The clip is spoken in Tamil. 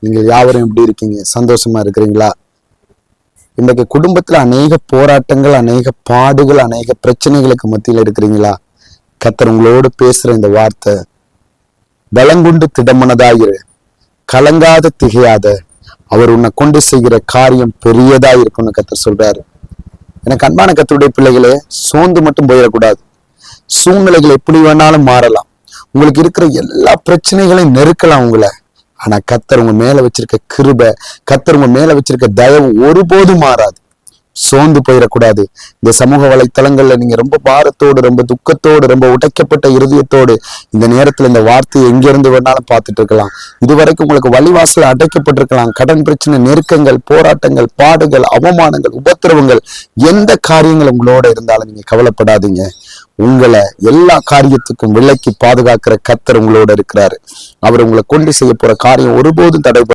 நீங்கள் யாவரும் எப்படி இருக்கீங்க? சந்தோஷமா இருக்கிறீங்களா? இன்றைக்கு குடும்பத்துல அநேக போராட்டங்கள், அநேக பாடுகள், அநேக பிரச்சனைகளுக்கு மத்தியில் இருக்கிறீங்களா? கர்த்தர் உங்களோடு பேசுற இந்த வார்த்தை, பலங்குண்டு திடமனதாயிரு, கலங்காத திகையாத, அவர் உன்னை கொண்டு செய்கிற காரியம் பெரியதா இருக்கும்னு கர்த்தர் சொல்றாரு. எனக்கு அன்பான கர்த்தருடைய பிள்ளைகளே, சோர்ந்து மட்டும் போயிடக்கூடாது. சூழ்நிலைகள் எப்படி வேணாலும் மாறலாம். உங்களுக்கு இருக்கிற எல்லா பிரச்சனைகளையும் நெருக்கலாம் உங்களை. ஆனா கர்த்தர் உங்க மேல வச்சிருக்க கிருபை, கர்த்தர் உங்க மேல வச்சிருக்க தயவு ஒருபோதும் மாறாது. சோர்ந்து போயிடக்கூடாது. இந்த சமூக வலைத்தளங்கள்ல நீங்க ரொம்ப பாரத்தோடு, ரொம்ப துக்கத்தோடு, ரொம்ப உடைக்கப்பட்ட இருதயத்தோடு இந்த நேரத்துல இந்த வார்த்தையை எங்கிருந்து வேணாலும் பார்த்துட்டு இருக்கலாம். இதுவரைக்கும் உங்களுக்கு வழிவாசல் அடைக்கப்பட்டிருக்கலாம். கடன் பிரச்சனை, நெருக்கங்கள், போராட்டங்கள், பாடுகள், அவமானங்கள், உபத்திரவங்கள், எந்த காரியங்கள் உங்களோட இருந்தாலும் நீங்க கவலைப்படாதீங்க. உங்களை எல்லா காரியத்துக்கும் விலக்கி பாதுகாக்கிற கர்த்தர் உங்களோட இருக்கிறாரு. அவர் உங்களை கொண்டு செய்ய போற காரியம் ஒருபோதும் தடை